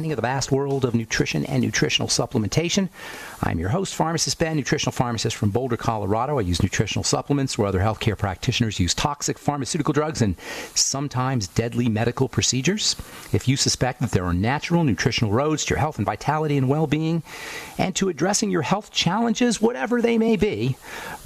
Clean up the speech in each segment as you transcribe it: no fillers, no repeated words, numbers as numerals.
Of the vast world of nutrition and nutritional supplementation. I'm your host, Pharmacist Ben, nutritional pharmacist from Boulder, Colorado. I use nutritional supplements where other healthcare practitioners use toxic pharmaceutical drugs and sometimes deadly medical procedures. If you suspect that there are natural nutritional roads to your health and vitality and well-being and to addressing your health challenges, whatever they may be,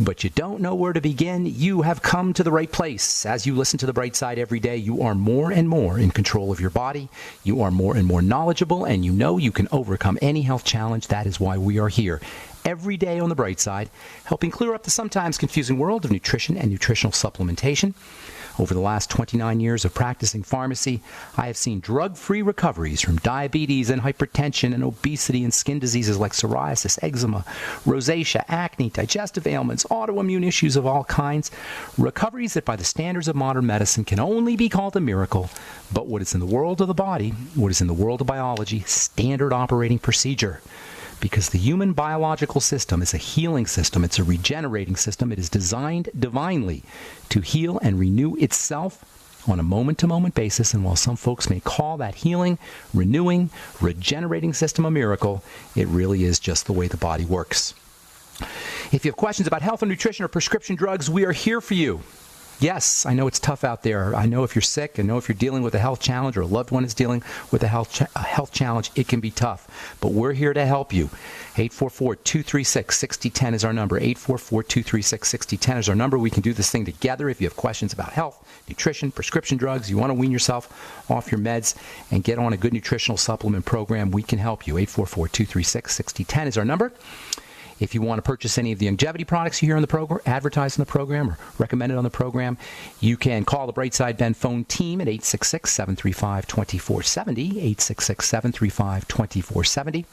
but you don't know where to begin, you have come to the right place. As you listen to The Bright Side every day, you are more and more in control of your body. You are more and more knowledgeable, and you know you can overcome any health challenge. That is why we are here every day on The Bright Side, helping clear up the sometimes confusing world of nutrition and nutritional supplementation. Over the last 29 years of practicing pharmacy, I have seen drug-free recoveries from diabetes and hypertension and obesity and skin diseases like psoriasis, eczema, rosacea, acne, digestive ailments, autoimmune issues of all kinds. Recoveries that by the standards of modern medicine can only be called a miracle, but what is in the world of the body, what is in the world of biology, standard operating procedure. Because the human biological system is a healing system. It's a regenerating system. It is designed divinely to heal and renew itself on a moment-to-moment basis. And while some folks may call that healing, renewing, regenerating system a miracle, it really is just the way the body works. If you have questions about health and nutrition or prescription drugs, we are here for you. Yes, I know it's tough out there. I know if you're sick, I know if you're dealing with a health challenge or a loved one is dealing with a health challenge, it can be tough. But we're here to help you. 844-236-6010 is our number. 844-236-6010 is our number. We can do this thing together. If you have questions about health, nutrition, prescription drugs, you want to wean yourself off your meds and get on a good nutritional supplement program, we can help you. 844-236-6010 is our number. If you want to purchase any of the longevity products you hear on the program, advertised in the program, or recommended on the program, you can call the Brightside Ben phone team at 866-735-2470, 866-735-2470.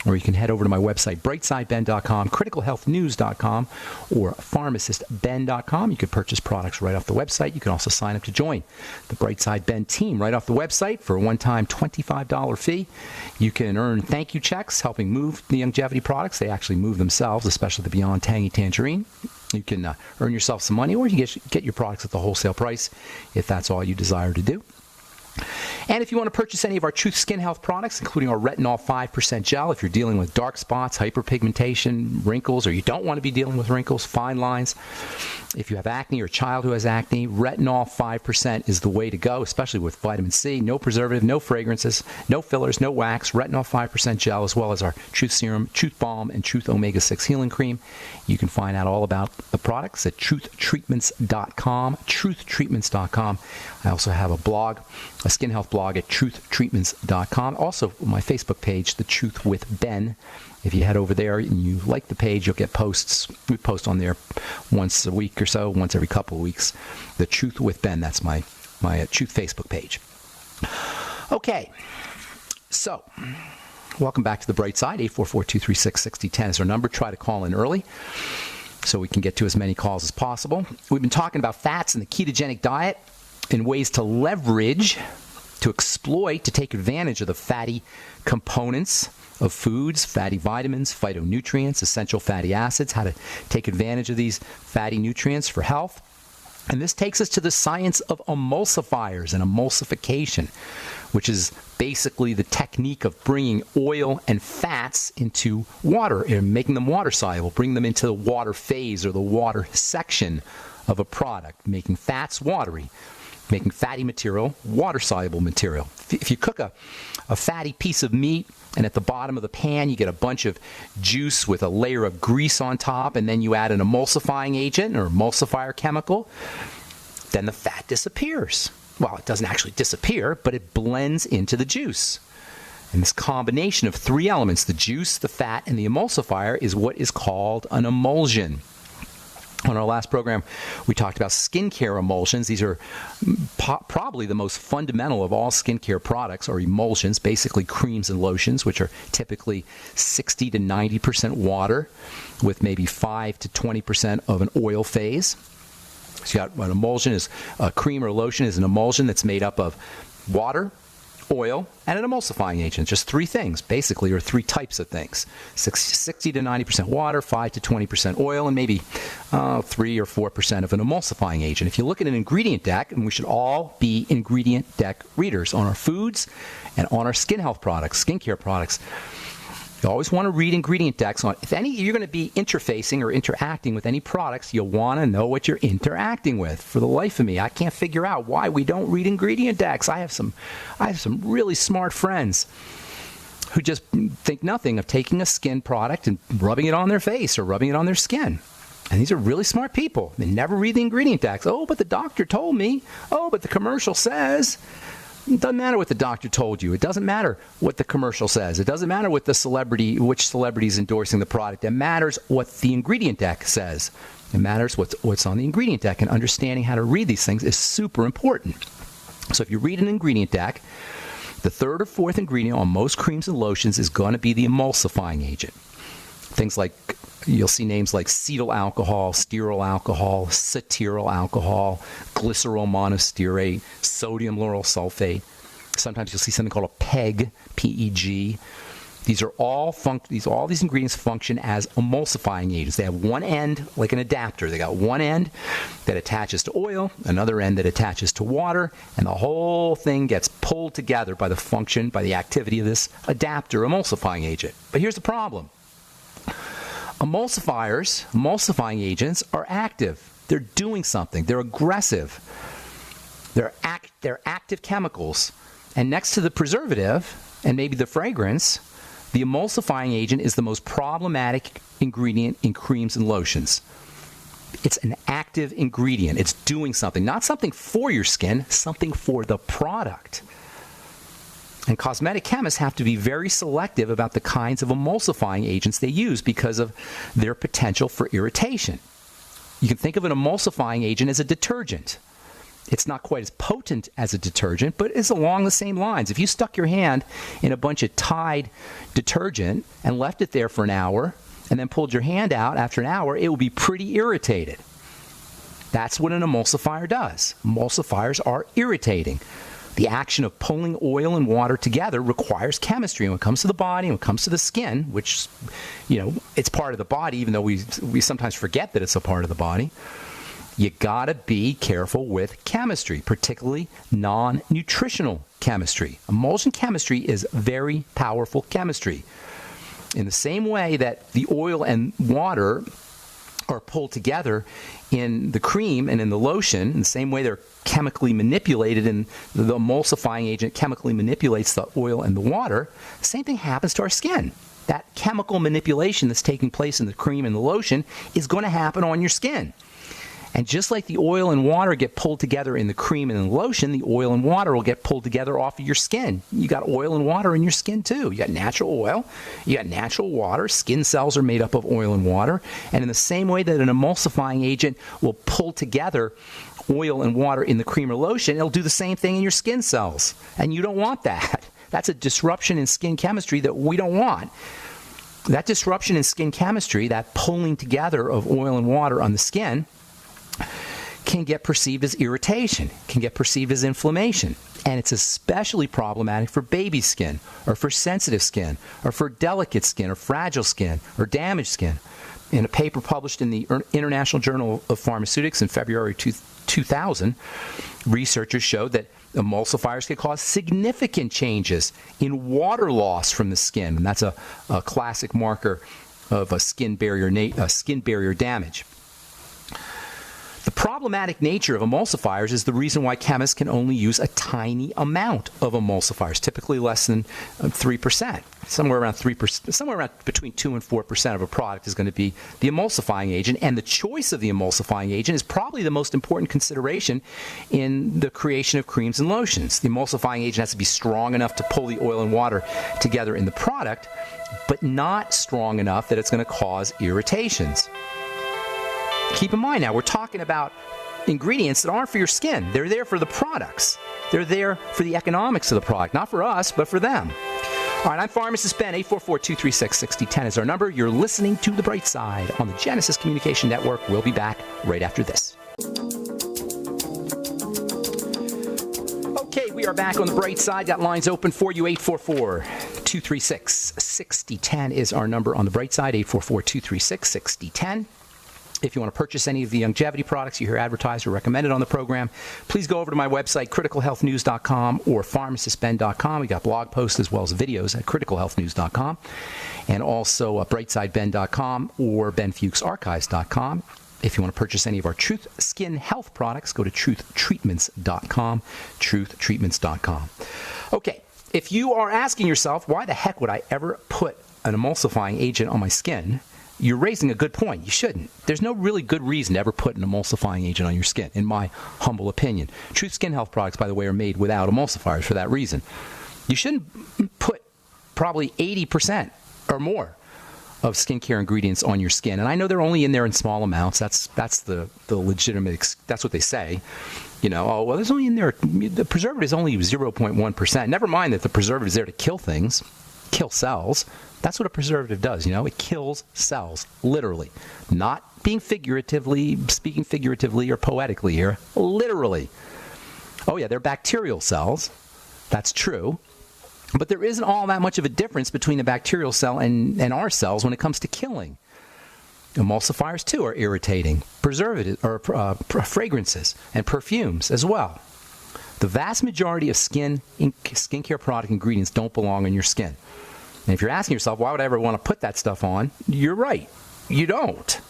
Or you can head over to my website, brightsideben.com, criticalhealthnews.com, or pharmacistben.com. You can purchase products right off the website. You can also sign up to join the Brightside Ben team right off the website for a one-time $25 fee. You can earn thank you checks helping move the longevity products. They actually move themselves, especially the Beyond Tangy Tangerine. You can earn yourself some money, or you can get your products at the wholesale price if that's all you desire to do. And if you want to purchase any of our Truth Skin Health products, including our Retinol 5% gel, if you're dealing with dark spots, hyperpigmentation, wrinkles, or you don't want to be dealing with wrinkles, fine lines, if you have acne or a child who has acne, Retinol 5% is the way to go, especially with vitamin C, no preservative, no fragrances, no fillers, no wax, Retinol 5% gel, as well as our Truth Serum, Truth Balm, and Truth Omega-6 Healing Cream. You can find out all about the products at truthtreatments.com, truthtreatments.com. I also have a blog, a skin health blog at truthtreatments.com. Also, my Facebook page, The Truth with Ben. If you head over there and you like the page, you'll get posts. We post on there once a week or so, once every couple of weeks. The Truth with Ben, that's my Truth Facebook page. Okay, so welcome back to The Bright Side. 844-236-6010 is our number. Try to call in early so we can get to as many calls as possible. We've been talking about fats and the ketogenic diet and ways to leverage, to exploit, to take advantage of the fatty components of foods, fatty vitamins, phytonutrients, essential fatty acids, how to take advantage of these fatty nutrients for health. And this takes us to the science of emulsifiers and emulsification, which is basically the technique of bringing oil and fats into water and making them water soluble, bring them into the water phase or the water section of a product, making fats watery, making fatty material water-soluble material. If you cook a fatty piece of meat and at the bottom of the pan you get a bunch of juice with a layer of grease on top, and then you add an emulsifying agent or emulsifier chemical, then the fat disappears. Well, it doesn't actually disappear, but it blends into the juice. And this combination of three elements, the juice, the fat, and the emulsifier, is what is called an emulsion. On our last program, we talked about skincare emulsions. These are probably the most fundamental of all skincare products, or emulsions, basically creams and lotions, which are typically 60 to 90% water with maybe 5 to 20% of an oil phase. So you got an emulsion, is a cream or lotion is an emulsion that's made up of water, oil, and an emulsifying agent. Just three things, basically, or three types of things. 60 to 90% water, 5 to 20% oil, and maybe 3 or 4% of an emulsifying agent. If you look at an ingredient deck, and we should all be ingredient deck readers on our foods and on our skin health products, skincare products, you always want to read ingredient decks on. If you're going to be interfacing or interacting with any products, you'll want to know what you're interacting with. For the life of me, I can't figure out why we don't read ingredient decks. I have some really smart friends who just think nothing of taking a skin product and rubbing it on their face or rubbing it on their skin. And these are really smart people. They never read the ingredient decks. Oh, but the doctor told me. Oh, but the commercial says. It doesn't matter what the doctor told you. It doesn't matter what the commercial says. It doesn't matter what which celebrity is endorsing the product. It matters what the ingredient deck says. It matters what's on the ingredient deck, and understanding how to read these things is super important. So if you read an ingredient deck, the third or fourth ingredient on most creams and lotions is going to be the emulsifying agent. Things like, you'll see names like cetyl alcohol, stearyl alcohol, cetyl alcohol, glycerol monostearate, sodium lauryl sulfate. Sometimes you'll see something called a PEG, P-E-G. These are all these ingredients function as emulsifying agents. They have one end, like an adapter. They got one end that attaches to oil, another end that attaches to water, and the whole thing gets pulled together by the activity of this adapter emulsifying agent. But here's the problem. Emulsifying agents are active. They're doing something. They're aggressive. They're active chemicals. And next to the preservative and maybe the fragrance, the emulsifying agent is the most problematic ingredient in creams and lotions. It's an active ingredient. It's doing something. Not something for your skin, something for the product. And cosmetic chemists have to be very selective about the kinds of emulsifying agents they use because of their potential for irritation. You can think of an emulsifying agent as a detergent. It's not quite as potent as a detergent, but it's along the same lines. If you stuck your hand in a bunch of Tide detergent and left it there for an hour and then pulled your hand out after an hour, it will be pretty irritated. That's what an emulsifier does. Emulsifiers are irritating. The action of pulling oil and water together requires chemistry. When it comes to the body, when it comes to the skin, which, it's part of the body, even though we sometimes forget that it's a part of the body, you gotta be careful with chemistry, particularly non-nutritional chemistry. Emulsion chemistry is very powerful chemistry. In the same way that the oil and water are pulled together in the cream and in the lotion, in the same way they're chemically manipulated and the emulsifying agent chemically manipulates the oil and the water, the same thing happens to our skin. That chemical manipulation that's taking place in the cream and the lotion is going to happen on your skin. And just like the oil and water get pulled together in the cream and in the lotion, the oil and water will get pulled together off of your skin. You got oil and water in your skin too. You got natural oil, you got natural water. Skin cells are made up of oil and water. And in the same way that an emulsifying agent will pull together oil and water in the cream or lotion, it'll do the same thing in your skin cells. And you don't want that. That's a disruption in skin chemistry that we don't want. That disruption in skin chemistry, that pulling together of oil and water on the skin, can get perceived as irritation, can get perceived as inflammation. And it's especially problematic for baby skin, or for sensitive skin, or for delicate skin, or fragile skin, or damaged skin. In a paper published in the International Journal of Pharmaceutics in February 2000, researchers showed that emulsifiers can cause significant changes in water loss from the skin. And that's a classic marker of a skin barrier damage. The problematic nature of emulsifiers is the reason why chemists can only use a tiny amount of emulsifiers, typically less than 3%. Somewhere around 3%, somewhere around between 2 and 4% of a product is going to be the emulsifying agent, and the choice of the emulsifying agent is probably the most important consideration in the creation of creams and lotions. The emulsifying agent has to be strong enough to pull the oil and water together in the product, but not strong enough that it's going to cause irritations. Keep in mind now, we're talking about ingredients that aren't for your skin. They're there for the products. They're there for the economics of the product, not for us, but for them. All right, I'm Pharmacist Ben. 844-236-6010 is our number. You're listening to The Bright Side on the Genesis Communication Network. We'll be back right after this. Okay, we We are back on the bright side. Got lines open for you. 844-236-6010 is our number on the bright side. 844-236-6010. If you want to purchase any of the longevity products you hear advertised or recommended on the program, please go over to my website, criticalhealthnews.com or pharmacistben.com. We got blog posts as well as videos at criticalhealthnews.com and also brightsideben.com or benfuchsarchives.com. If you want to purchase any of our Truth Skin Health products, go to truthtreatments.com, truthtreatments.com. Okay, if you are asking yourself, why the heck would I ever put an emulsifying agent on my skin? You're raising a good point. You shouldn't. There's no really good reason to ever put an emulsifying agent on your skin, in my humble opinion. Truth Skin Health products, by the way, are made without emulsifiers for that reason. You shouldn't put probably 80% or more of skincare ingredients on your skin. And I know they're only in there in small amounts. That's the legitimate, that's what they say. You know, oh, well, there's only in there, the preservative is only 0.1%. Never mind that the preservative is there to kill things, kill cells. That's what a preservative does, you know. It kills cells, literally. Not speaking figuratively or poetically here. Literally. Oh, yeah, they're bacterial cells. That's true. But there isn't all that much of a difference between the bacterial cell and our cells when it comes to killing. Emulsifiers, too, are irritating. Preservatives, or fragrances and perfumes as well. The vast majority of skincare product ingredients don't belong on your skin. And if you're asking yourself, why would I ever want to put that stuff on? You're right. You don't.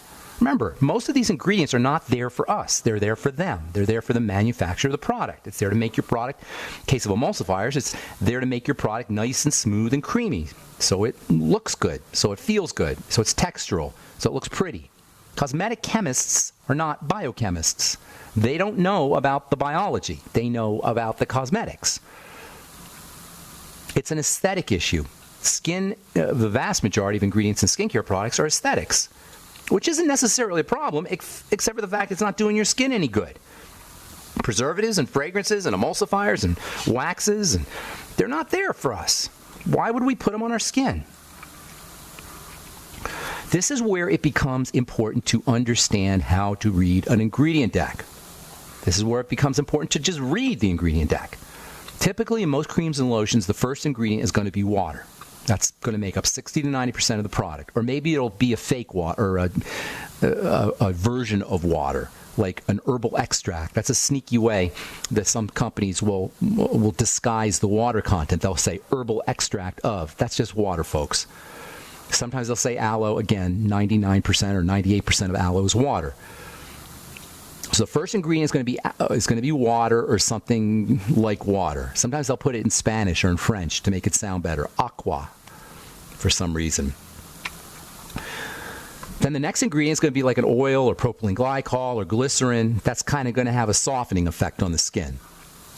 Remember, most of these ingredients are not there for us. They're there for them. They're there for the manufacturer of the product. It's there to make your product, in case of emulsifiers, it's there to make your product nice and smooth and creamy. So it looks good. So it feels good. So it's textural. So it looks pretty. Cosmetic chemists are not biochemists. They don't know about the biology. They know about the cosmetics. It's an aesthetic issue. The vast majority of ingredients in skincare products are aesthetics, which isn't necessarily a problem, except for the fact it's not doing your skin any good. Preservatives and fragrances and emulsifiers and waxes, they're not there for us. Why would we put them on our skin? This is where it becomes important to understand how to read an ingredient deck. This is where it becomes important to just read the ingredient deck. Typically, in most creams and lotions, the first ingredient is going to be water. That's going to make up 60 to 90% of the product. Or maybe it'll be a fake water, or a version of water, like an herbal extract. That's a sneaky way that some companies will disguise the water content. They'll say herbal extract of. That's just water, folks. Sometimes they'll say aloe. Again, 99% or 98% of aloe is water. So the first ingredient is going to be water or something like water. Sometimes they'll put it in Spanish or in French to make it sound better. Aqua, for some reason. Then the next ingredient is going to be like an oil or propylene glycol or glycerin. That's kind of going to have a softening effect on the skin.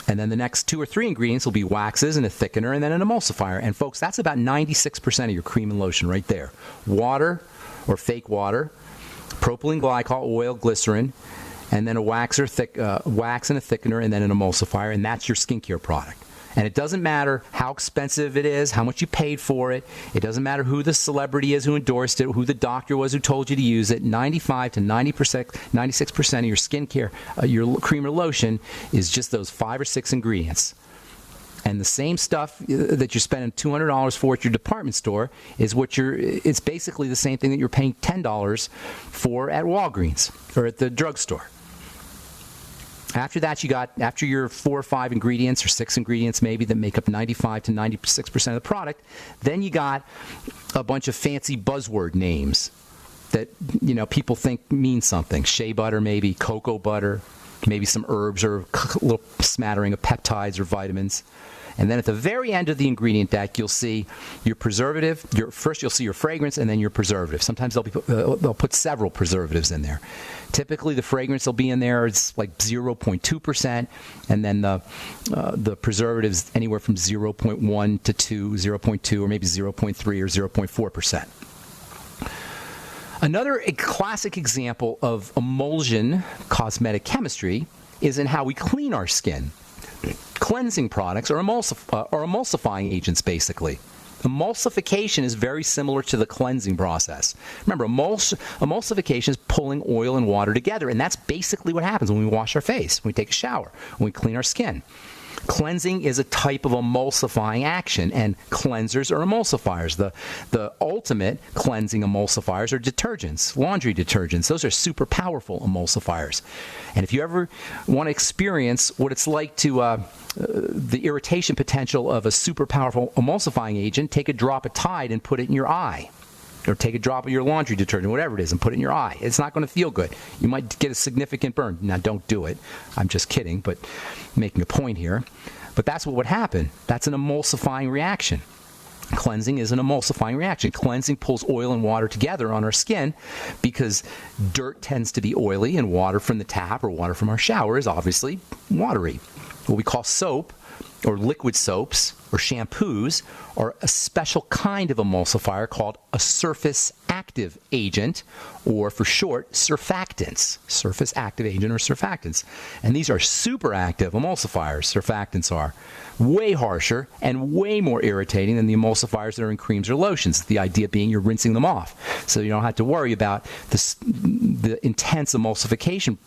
And then the next 2 or 3 ingredients will be waxes and a thickener and then an emulsifier. And folks, that's about 96% of your cream and lotion right there. Water or fake water, propylene glycol, oil, glycerin, and then a wax and a thickener, and then an emulsifier, and that's your skincare product. And it doesn't matter how expensive it is, how much you paid for it. It doesn't matter who the celebrity is who endorsed it, who the doctor was who told you to use it. 95 to 96% of your skincare, your cream or lotion, is just those 5 or 6 ingredients. And the same stuff that you're spending $200 for at your department store is it's basically the same thing that you're paying $10 for at Walgreens or at the drugstore. After that, after your 4 or 5 ingredients or 6 ingredients maybe that make up 95 to 96% of the product, then you got a bunch of fancy buzzword names that, you know, people think mean something. Shea butter maybe, cocoa butter, maybe some herbs or a little smattering of peptides or vitamins. And then at the very end of the ingredient deck, you'll see your preservative. First, you'll see your fragrance, and then your preservative. Sometimes they'll put several preservatives in there. Typically, the fragrance will be in there. It's like 0.2%, and then the preservatives anywhere from 0.1 to 2, 0.2, or maybe 0.3 or 0.4%. Another classic example of emulsion cosmetic chemistry is in how we clean our skin. Cleansing products or emulsifying agents, basically. Emulsification is very similar to the cleansing process. Remember, emulsification is pulling oil and water together, and that's basically what happens when we wash our face, when we take a shower, when we clean our skin. Cleansing is a type of emulsifying action, and cleansers are emulsifiers. The ultimate cleansing emulsifiers are detergents, laundry detergents. Those are super powerful emulsifiers. And if you ever want to experience what it's like to the irritation potential of a super powerful emulsifying agent, take a drop of Tide and put it in your eye. Or take a drop of your laundry detergent, whatever it is, and put it in your eye. It's not going to feel good. You might get a significant burn. Now, don't do it. I'm just kidding, but making a point here. But that's what would happen. That's an emulsifying reaction. Cleansing is an emulsifying reaction. Cleansing pulls oil and water together on our skin because dirt tends to be oily, and water from the tap or water from our shower is obviously watery. What we call soap, or liquid soaps, or shampoos, are a special kind of emulsifier called a surface active agent, or for short, surfactants. Surface active agent or surfactants. And these are super active emulsifiers, surfactants are. Way harsher and way more irritating than the emulsifiers that are in creams or lotions. The idea being you're rinsing them off. So you don't have to worry about the intense emulsification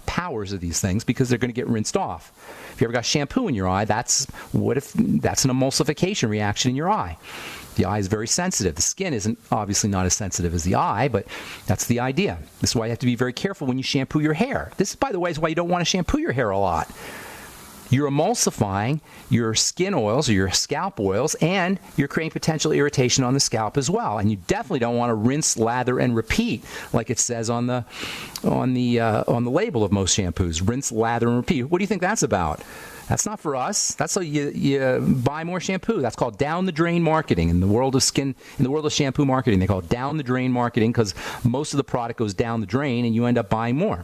powers of these things because they're going to get rinsed off. If you ever got shampoo in your eye, that's an emulsification reaction in your eye. The eye is very sensitive. The skin isn't obviously not as sensitive as the eye, but that's the idea. This is why you have to be very careful when you shampoo your hair. This, by the way, is why you don't want to shampoo your hair a lot. You're emulsifying your skin oils or your scalp oils, and you're creating potential irritation on the scalp as well. And you definitely don't want to rinse, lather, and repeat, like it says on the label of most shampoos. Rinse, lather, and repeat. What do you think that's about? That's not for us. That's so you buy more shampoo. That's called down the drain marketing. In the world of shampoo marketing, they call it down the drain marketing because most of the product goes down the drain, and you end up buying more.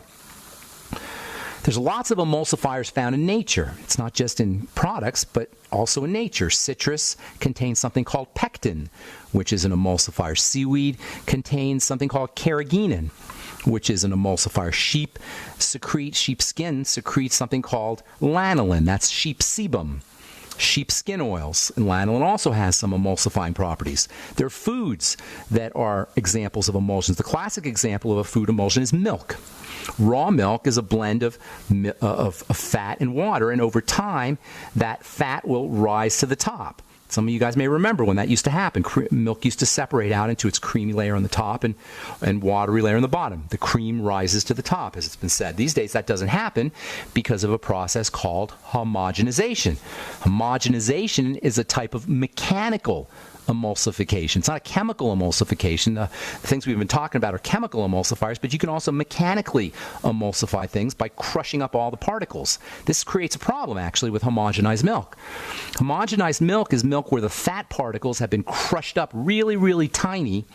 There's lots of emulsifiers found in nature. It's not just in products, but also in nature. Citrus contains something called pectin, which is an emulsifier. Seaweed contains something called carrageenan, which is an emulsifier. Sheep skin secretes something called lanolin. That's sheep sebum. Sheep skin oils, and lanolin also has some emulsifying properties. There are foods that are examples of emulsions. The classic example of a food emulsion is milk. Raw milk is a blend of fat and water, and over time, that fat will rise to the top. Some of you guys may remember when that used to happen. Milk used to separate out into its creamy layer on the top and watery layer on the bottom. The cream rises to the top, as it's been said. These days, that doesn't happen because of a process called homogenization. Homogenization is a type of mechanical emulsification. It's not a chemical emulsification. The things we've been talking about are chemical emulsifiers, but you can also mechanically emulsify things by crushing up all the particles. This creates a problem, actually, with homogenized milk. Homogenized milk is milk where the fat particles have been crushed up really, really tiny,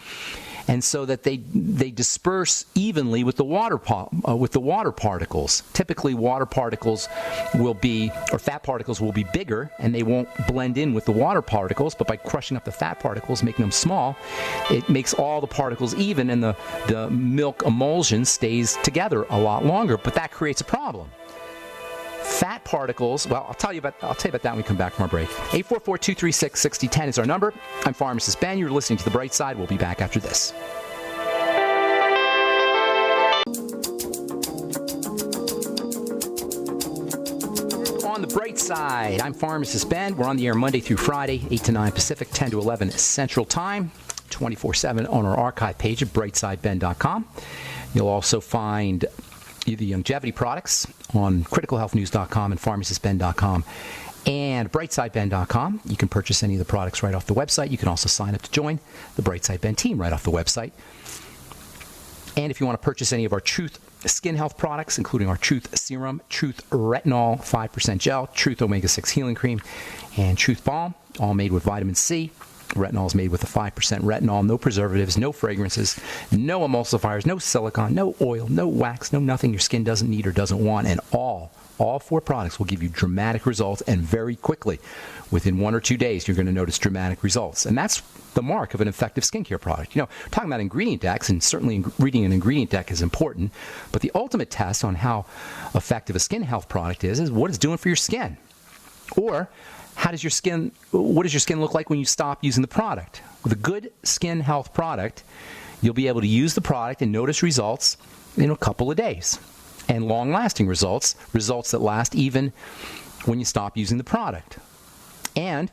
and so that they disperse evenly with the water particles. Typically, water particles fat particles will be bigger, and they won't blend in with the water particles. But by crushing up the fat particles, making them small, it makes all the particles even, and the milk emulsion stays together a lot longer. But that creates a problem. Fat particles, well, I'll tell you about that when we come back from our break. 844-236-6010 is our number. I'm Pharmacist Ben. You're listening to The Bright Side. We'll be back after this. On The Bright Side, I'm Pharmacist Ben. We're on the air Monday through Friday, 8 to 9 Pacific, 10 to 11 Central Time, 24/7 on our archive page at brightsideben.com. You'll also find the longevity products on criticalhealthnews.com and pharmacistben.com and brightsideben.com. You can purchase any of the products right off the website. You can also sign up to join the Brightside Ben team right off the website. And if you want to purchase any of our Truth skin health products, including our Truth Serum, Truth Retinol 5% Gel, Truth Omega-6 Healing Cream, and Truth Balm, all made with vitamin C. Retinol is made with a 5% retinol, no preservatives, no fragrances, no emulsifiers, no silicone, no oil, no wax, no nothing your skin doesn't need or doesn't want. And all 4 products will give you dramatic results, and very quickly. Within 1 or 2 days, you're going to notice dramatic results. And that's the mark of an effective skincare product. You know, talking about ingredient decks, and certainly reading an ingredient deck is important, but the ultimate test on how effective a skin health product is what it's doing for your skin. Or what does your skin look like when you stop using the product? With a good skin health product, you'll be able to use the product and notice results in a couple of days. And long-lasting results that last even when you stop using the product. And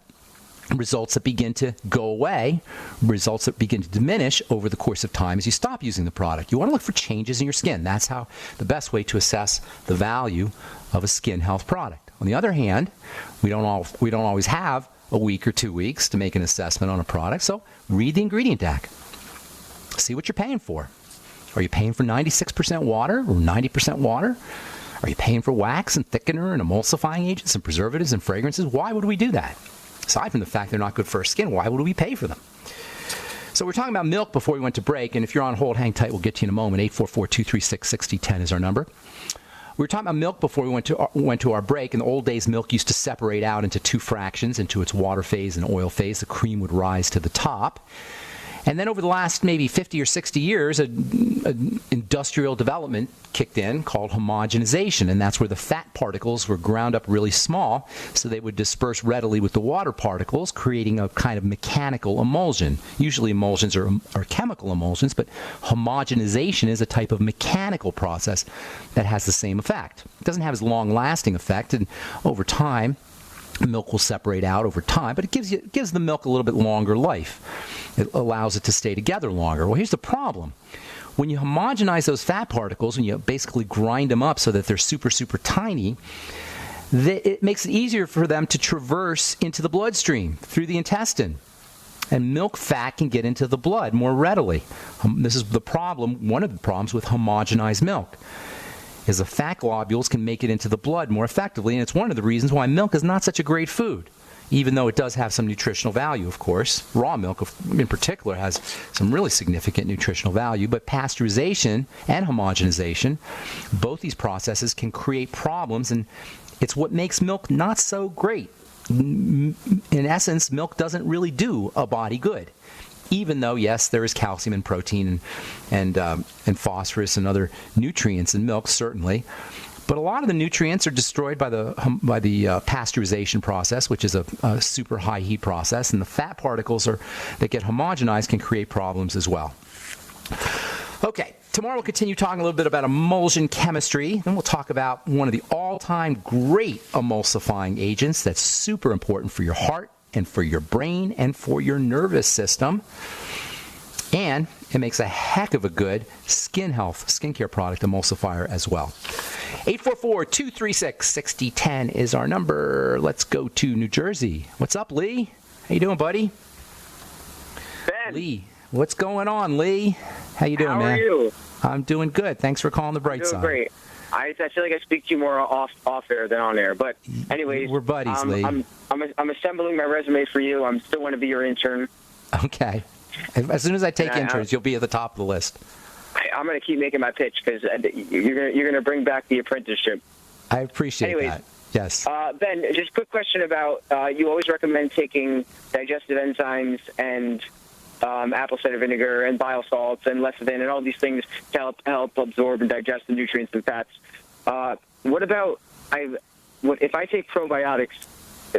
results that begin to go away, results that begin to diminish over the course of time as you stop using the product. You want to look for changes in your skin. That's how the best way to assess the value of a skin health product. On the other hand, we don't always have a week or 2 weeks to make an assessment on a product, so read the ingredient deck. See what you're paying for. Are you paying for 96% water or 90% water? Are you paying for wax and thickener and emulsifying agents and preservatives and fragrances? Why would we do that? Aside from the fact they're not good for our skin, why would we pay for them? So we're talking about milk before we went to break, and if you're on hold, hang tight, we'll get to you in a moment. 844-236-6010 is our number. We were talking about milk before we went to our break. In the old days, milk used to separate out into two fractions, into its water phase and oil phase. The cream would rise to the top. And then over the last maybe 50 or 60 years, an industrial development kicked in called homogenization, and that's where the fat particles were ground up really small so they would disperse readily with the water particles, creating a kind of mechanical emulsion. Usually emulsions are chemical emulsions, but homogenization is a type of mechanical process that has the same effect. It doesn't have as long-lasting effect, and over time, milk will separate out over time, but it gives the milk a little bit longer life. It allows it to stay together longer. Well, here's the problem. When you homogenize those fat particles and you basically grind them up so that they're super, super tiny, it makes it easier for them to traverse into the bloodstream through the intestine. And milk fat can get into the blood more readily. This is the problem, one of the problems with homogenized milk, is the fat globules can make it into the blood more effectively, and it's one of the reasons why milk is not such a great food, even though it does have some nutritional value, of course. Raw milk, in particular, has some really significant nutritional value, but pasteurization and homogenization, both these processes can create problems, and it's what makes milk not so great. In essence, milk doesn't really do a body good. Even though, yes, there is calcium and protein and phosphorus and other nutrients in milk, certainly. But a lot of the nutrients are destroyed by the pasteurization process, which is a super high heat process. And the fat particles that get homogenized can create problems as well. Okay, tomorrow we'll continue talking a little bit about emulsion chemistry. Then we'll talk about one of the all-time great emulsifying agents that's super important for your heart and for your brain and for your nervous system. And it makes a heck of a good skincare product emulsifier as well. 844-236-6010 is our number. Let's go to New Jersey. What's up, Lee? How you doing, buddy? Ben. Lee, what's going on, Lee? How you doing, man? How are you? I'm doing good. Thanks for calling the bright side. Great. I feel like I speak to you more off air than on air. But anyways, we're buddies, Lee. I'm assembling my resume for you. I'm still want to be your intern. Okay. As soon as I take interns, you'll be at the top of the list. I'm going to keep making my pitch because you're going to bring back the apprenticeship. I appreciate that. Yes. Ben, just a quick question about you always recommend taking digestive enzymes and apple cider vinegar and bile salts and lecithin and all these things to help absorb and digest the nutrients and fats. What about if I take probiotics?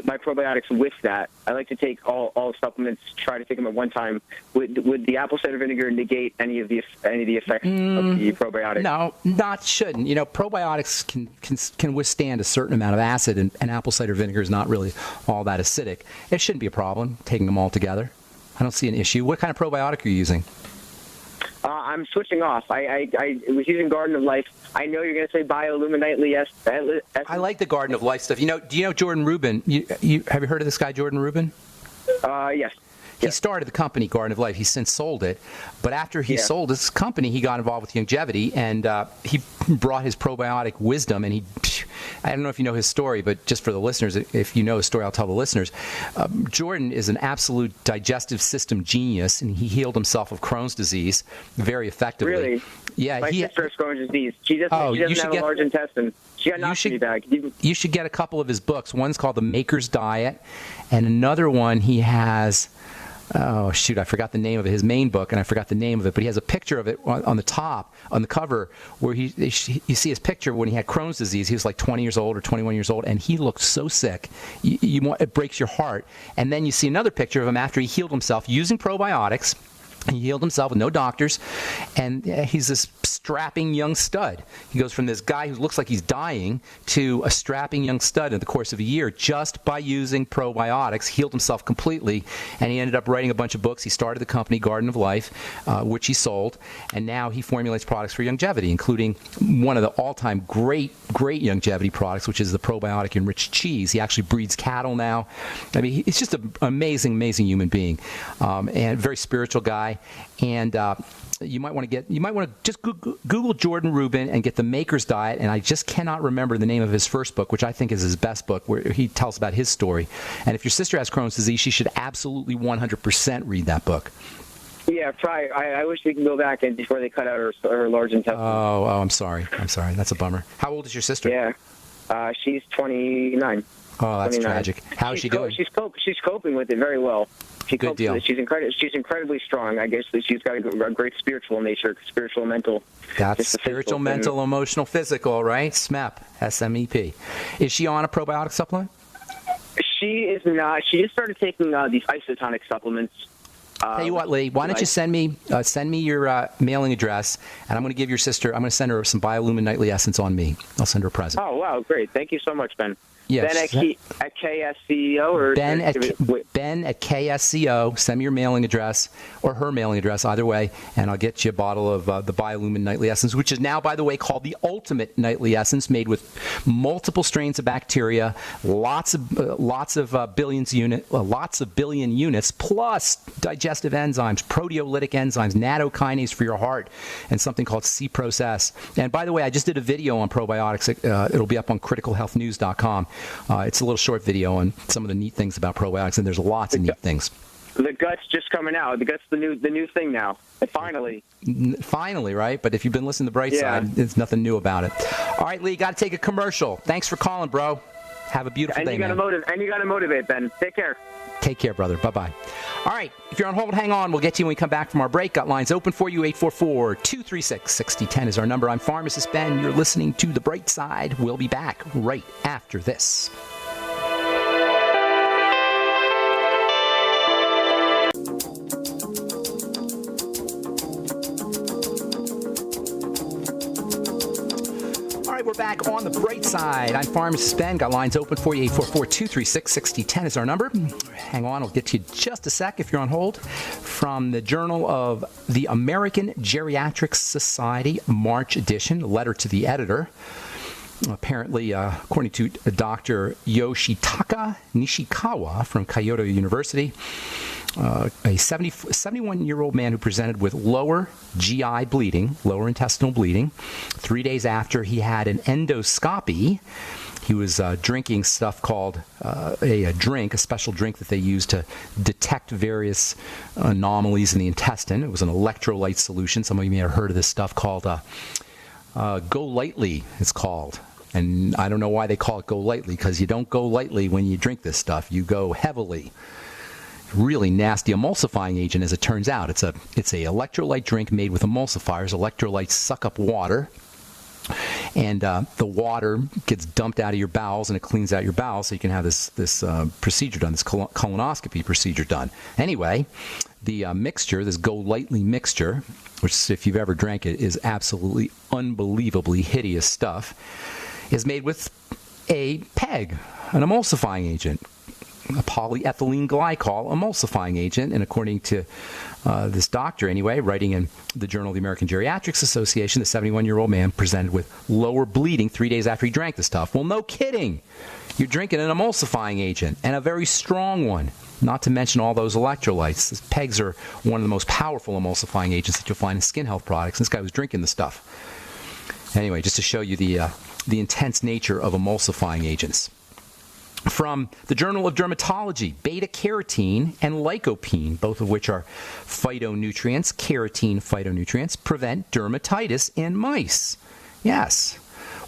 My probiotics with that, I like to take all supplements. Try to take them at one time. Would the apple cider vinegar negate any of the effects of the probiotics? No, shouldn't. You know, probiotics can withstand a certain amount of acid, and apple cider vinegar is not really all that acidic. It shouldn't be a problem taking them all together. I don't see an issue. What kind of probiotic are you using? I'm switching off. I was using Garden of Life. I know you're going to say bioluminitely. I like the Garden of Life stuff. Do you know Jordan Rubin? You have you heard of this guy, Jordan Rubin? Yes. He started the company Garden of Life. He's since sold it. But after he sold his company, he got involved with longevity, and he brought his probiotic wisdom, and I don't know if you know his story, but just for the listeners, if you know his story, I'll tell the listeners. Jordan is an absolute digestive system genius, and he healed himself of Crohn's disease very effectively. Really? Yeah. My sister has Crohn's disease. She doesn't have a large intestine. She got an ostomy bag. You should get a couple of his books. One's called The Maker's Diet, and another one he has... Oh, shoot, I forgot the name of it. His main book, and I forgot the name of it, but he has a picture of it on the top, on the cover, where you see his picture when he had Crohn's disease. He was like 20 years old or 21 years old, and he looked so sick. It breaks your heart. And then you see another picture of him after he healed himself using probiotics, He healed himself with no doctors, and he's this strapping young stud. He goes from this guy who looks like he's dying to a strapping young stud in the course of a year just by using probiotics. Healed himself completely, and he ended up writing a bunch of books. He started the company Garden of Life, which he sold, and now he formulates products for longevity, including one of the all-time great longevity products, which is the probiotic-enriched cheese. He actually breeds cattle now. I mean, he's just an amazing human being, and very spiritual guy. And you might want to just Google Jordan Rubin and get the Maker's Diet. And I just cannot remember the name of his first book, which I think is his best book, where he tells about his story. And if your sister has Crohn's disease, she should absolutely 100% read that book. Yeah, probably. I wish we could go back and before they cut out her large intestine. Oh, I'm sorry. That's a bummer. How old is your sister? Yeah, she's 29. Oh, that's 29. Tragic. How is she doing? She's coping with it very well. Good deal. She's incredibly strong. I guess that she's got a great spiritual nature, spiritual, mental. That's spiritual, mental, emotional, physical, right? SMEP, S-M-E-P. Is she on a probiotic supplement? She is not. She just started taking these isotonic supplements. Tell you what, Lee, why don't you send me your mailing address, and I'm going to give your sister, I'm going to send her some Biolumin Nightly Essence on me. I'll send her a present. Oh, wow, great. Thank you so much, Ben. Yes. Ben at KSCEO? Or Ben at KSCO. Send me your mailing address or her mailing address, either way, and I'll get you a bottle of the Biolumin Nightly Essence, which is now, by the way, called the Ultimate Nightly Essence, made with multiple strains of bacteria, lots of billion units, plus digestive enzymes, proteolytic enzymes, nattokinase for your heart, and something called C-Process. And by the way, I just did a video on probiotics. It'll be up on criticalhealthnews.com. It's a little short video on some of the neat things about probiotics, and there's lots of neat things. The gut's just coming out. The gut's the new thing now. Finally. Finally, right? But if you've been listening to Brightside, there's nothing new about it. All right, Lee, got to take a commercial. Thanks for calling, bro. Have a beautiful day, man. And you got to motivate, Ben. Take care. Take care, brother. Bye-bye. All right. If you're on hold, hang on. We'll get to you when we come back from our break. Got lines open for you. 844-236-6010 is our number. I'm Pharmacist Ben. You're listening to The Bright Side. We'll be back right after this. We're back on The Bright Side. I'm Pharmacist Ben. Got lines open for you. 844-236-6010 is our number. Hang on. I'll get to you just a sec if you're on hold. From the Journal of the American Geriatric Society, March edition, letter to the editor. Apparently, according to Dr. Yoshitaka Nishikawa from Kyoto University, a 71-year-old man who presented with lower GI bleeding, lower intestinal bleeding, 3 days after he had an endoscopy. He was drinking stuff called a special drink that they use to detect various anomalies in the intestine. It was an electrolyte solution. Some of you may have heard of this stuff called Go Lightly, it's called. And I don't know why they call it Go Lightly, because you don't go lightly when you drink this stuff. You go heavily. Really nasty emulsifying agent, as it turns out. It's a electrolyte drink made with emulsifiers. Electrolytes suck up water, and the water gets dumped out of your bowels, and it cleans out your bowels, so you can have this procedure done, this colonoscopy procedure done. Anyway, the mixture, this Go Lightly mixture, which if you've ever drank it, is absolutely unbelievably hideous stuff, is made with a PEG, an emulsifying agent. A polyethylene glycol emulsifying agent, and according to this doctor anyway, writing in the Journal of the American Geriatrics Association, the 71-year-old man presented with lower bleeding 3 days after he drank the stuff. Well, no kidding. You're drinking an emulsifying agent, and a very strong one, not to mention all those electrolytes. These PEGs are one of the most powerful emulsifying agents that you'll find in skin health products. This guy was drinking the stuff. Anyway, just to show you the intense nature of emulsifying agents. From the Journal of Dermatology, beta-carotene and lycopene, both of which are phytonutrients, carotene phytonutrients, prevent dermatitis in mice. Yes.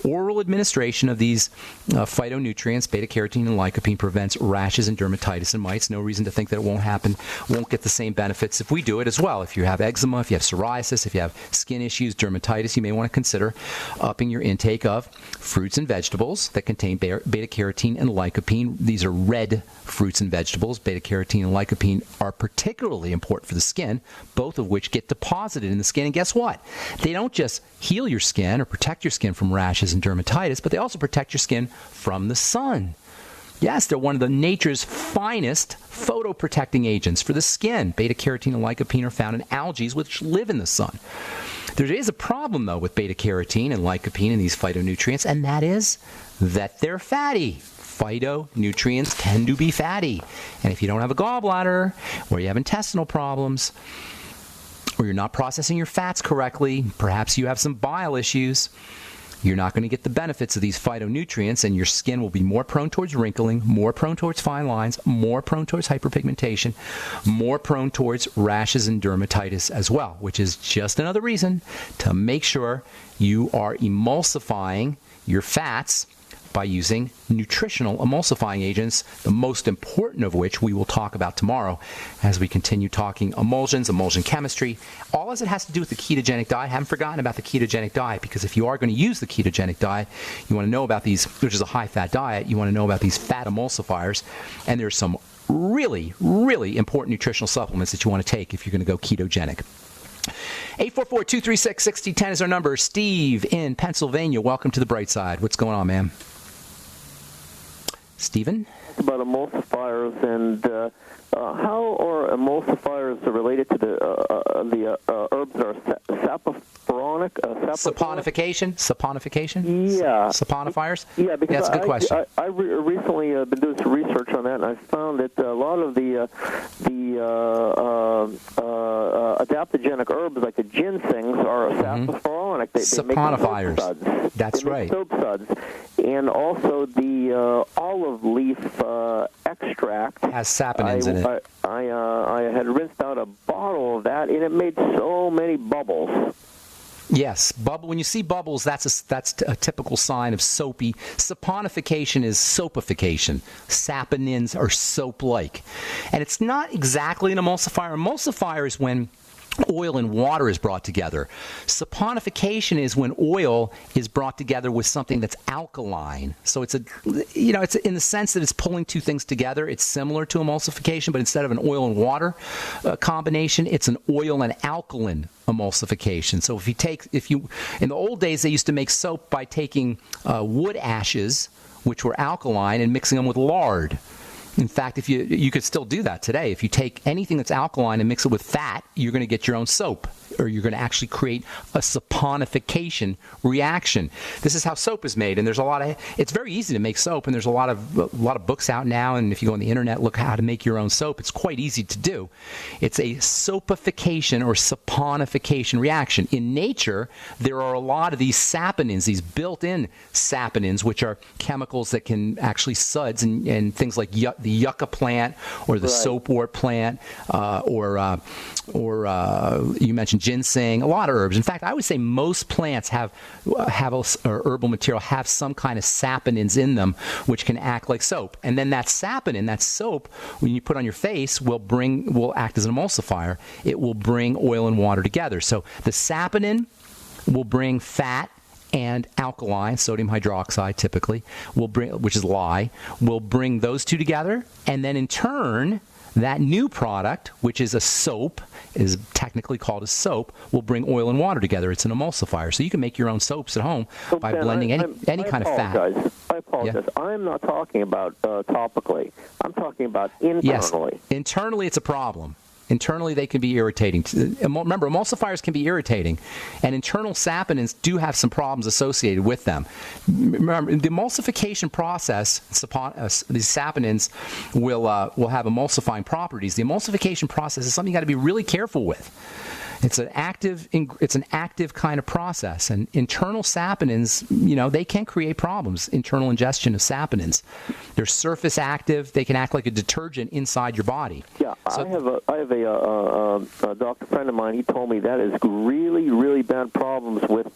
Oral administration of these phytonutrients, beta-carotene and lycopene, prevents rashes and dermatitis in mites. No reason to think that it won't happen, won't get the same benefits if we do it as well. If you have eczema, if you have psoriasis, if you have skin issues, dermatitis, you may want to consider upping your intake of fruits and vegetables that contain beta-carotene and lycopene. These are red fruits and vegetables. Beta-carotene and lycopene are particularly important for the skin, both of which get deposited in the skin. And guess what? They don't just heal your skin or protect your skin from rashes and dermatitis, but they also protect your skin from the sun. Yes, they're one of the nature's finest photoprotecting agents for the skin. Beta-carotene and lycopene are found in algae which live in the sun. There is a problem, though, with beta-carotene and lycopene and these phytonutrients, and that is that they're fatty. Phytonutrients tend to be fatty. And if you don't have a gallbladder, or you have intestinal problems, or you're not processing your fats correctly, perhaps you have some bile issues, you're not going to get the benefits of these phytonutrients, and your skin will be more prone towards wrinkling, more prone towards fine lines, more prone towards hyperpigmentation, more prone towards rashes and dermatitis as well, which is just another reason to make sure you are emulsifying your fats by using nutritional emulsifying agents, the most important of which we will talk about tomorrow as we continue talking emulsions, emulsion chemistry, all as it has to do with the ketogenic diet. I haven't forgotten about the ketogenic diet, because if you are going to use the ketogenic diet, you want to know about these, which is a high-fat diet, you want to know about these fat emulsifiers, and there's some really, really important nutritional supplements that you want to take if you're going to go ketogenic. 844-236-6010 is our number. Steve in Pennsylvania, welcome to the Bright Side. What's going on, man? Stephen? About emulsifiers and how are emulsifiers related to the herbs that are saponification? Yeah. Saponifiers? Yeah, because that's a good question. I recently been doing some research on that, and I found that a lot of the adaptogenic herbs, like the ginsengs, are saponific. They saponifiers. Make soap suds. That's they right. Make soap suds. And also the olive leaf extract has saponins in it. I had rinsed out a bottle of that, and it made so many bubbles. Yes, when you see bubbles, that's a typical sign of soapy. Saponification is soapification. Saponins are soap-like. And it's not exactly an emulsifier. Emulsifier is when oil and water is brought together. Saponification is when oil is brought together with something that's alkaline. So it's it's in the sense that it's pulling two things together. It's similar to emulsification, but instead of an oil and water combination, it's an oil and alkaline emulsification. So if you in the old days, they used to make soap by taking wood ashes, which were alkaline, and mixing them with lard. In fact, if you could still do that today. If you take anything that's alkaline and mix it with fat, you're going to get your own soap, or you're going to actually create a saponification reaction. This is how soap is made, and it's very easy to make soap, and there's a lot of books out now, and if you go on the internet, look how to make your own soap. It's quite easy to do. It's a soapification or saponification reaction. In nature, there are a lot of these saponins, these built-in saponins, which are chemicals that can actually suds and things like the yucca plant or the soapwort plant, or you mentioned ginseng, a lot of herbs. In fact, I would say most plants or herbal material have some kind of saponins in them, which can act like soap. And then that saponin, that soap, when you put on your face, will act as an emulsifier. It will bring oil and water together. So the saponin will bring fat and alkaline, sodium hydroxide typically, which is lye, will bring those two together, and then in turn, that new product, which is a soap, is technically called a soap, will bring oil and water together. It's an emulsifier. So you can make your own soaps at home by blending any kind of fat. I apologize. Yeah. I'm not talking about topically. I'm talking about internally. Yes. Internally, it's a problem. Internally, they can be irritating. Remember, emulsifiers can be irritating, and internal saponins do have some problems associated with them. Remember, the emulsification process, these saponins will have emulsifying properties. The emulsification process is something you got to be really careful with. It's an active kind of process, and internal saponins, they can create problems. Internal ingestion of saponins, they're surface active. They can act like a detergent inside your body. Yeah, I have a doctor friend of mine. He told me that is really, really bad problems with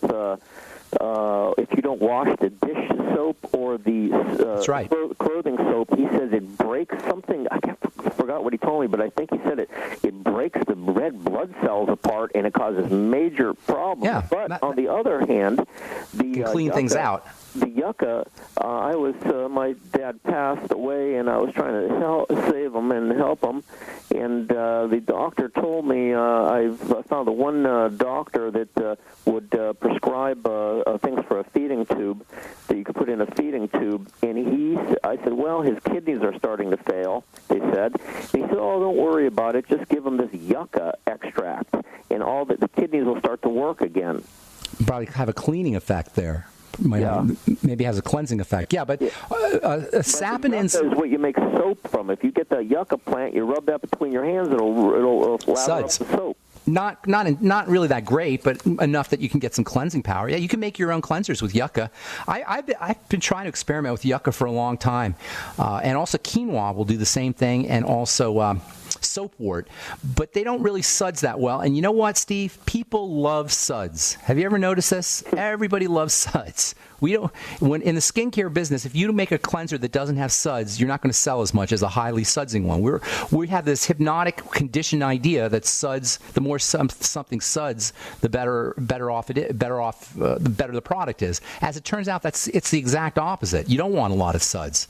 if you don't wash the dish soap or the That's right. clothing soap, he says it breaks something. I forgot what he told me, but I think he said it breaks the red blood cells apart and it causes major problems. Yeah, but on the other hand, the can clean things out. The yucca, my dad passed away, and I was trying to save him and help him. And the doctor told me I found the one doctor that would prescribe things for a feeding tube that you could put in a feeding tube. And I said, well, his kidneys are starting to fail, they said. And he said, oh, don't worry about it. Just give him this yucca extract, and all the kidneys will start to work again. Probably have a cleaning effect there. Maybe has a cleansing effect. Yeah, but saponins is what you make soap from. If you get the yucca plant, you rub that between your hands, it'll lather up the soap. Not really that great, but enough that you can get some cleansing power. Yeah, you can make your own cleansers with yucca. I've been trying to experiment with yucca for a long time, and also quinoa will do the same thing, and also soapwort, but they don't really suds that well. And you know what, Steve? People love suds. Have you ever noticed this? Everybody loves suds. When in the skincare business, if you make a cleanser that doesn't have suds, you're not going to sell as much as a highly sudsing one. We have this hypnotic conditioned idea that suds, the more something suds, the better the product is. As it turns out, it's the exact opposite. You don't want a lot of suds.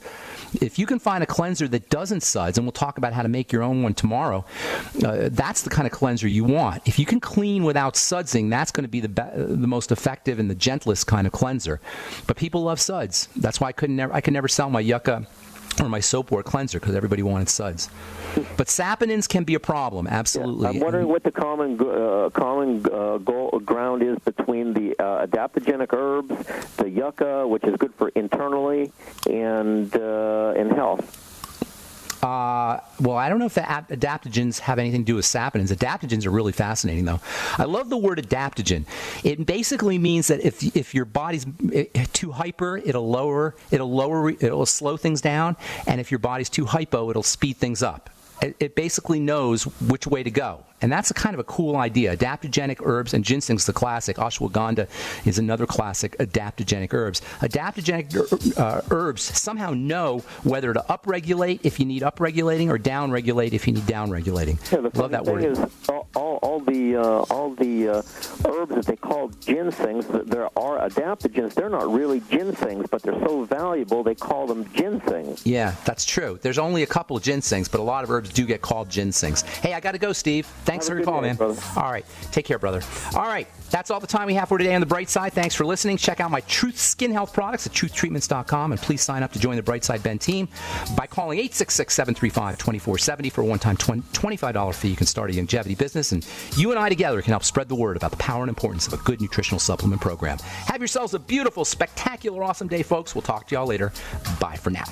If you can find a cleanser that doesn't suds, and we'll talk about how to make your own one tomorrow, that's the kind of cleanser you want. If you can clean without sudsing, that's going to be the most effective and the gentlest kind of cleanser. But people love suds. That's why I could never sell my yucca or my soapwort cleanser, because everybody wanted suds. But saponins can be a problem, absolutely. Yeah, I'm wondering what the common ground is between the adaptogenic herbs, the yucca, which is good for internally, and health. Well, I don't know if the adaptogens have anything to do with saponins. Adaptogens are really fascinating, though. I love the word adaptogen. It basically means that if your body's too hyper, it'll slow things down, and if your body's too hypo, it'll speed things up. It basically knows which way to go. And that's a kind of a cool idea. Adaptogenic herbs, and ginseng's the classic. Ashwagandha is another classic adaptogenic herbs. Adaptogenic herbs somehow know whether to upregulate if you need upregulating or downregulate if you need downregulating. Yeah, love that word. All the herbs that they call ginsengs, there are adaptogens. They're not really ginsengs, but they're so valuable they call them ginsengs. Yeah, that's true. There's only a couple of ginsengs, but a lot of herbs do get called ginsengs. Hey, I got to go, Steve. Thanks for your call, man. Brother. All right. Take care, brother. All right. That's all the time we have for today on The Bright Side. Thanks for listening. Check out my Truth Skin Health products at truthtreatments.com, and please sign up to join the Bright Side Ben team by calling 866-735-2470 for a one-time $25 fee. You can start a longevity business, and you and I together can help spread the word about the power and importance of a good nutritional supplement program. Have yourselves a beautiful, spectacular, awesome day, folks. We'll talk to y'all later. Bye for now.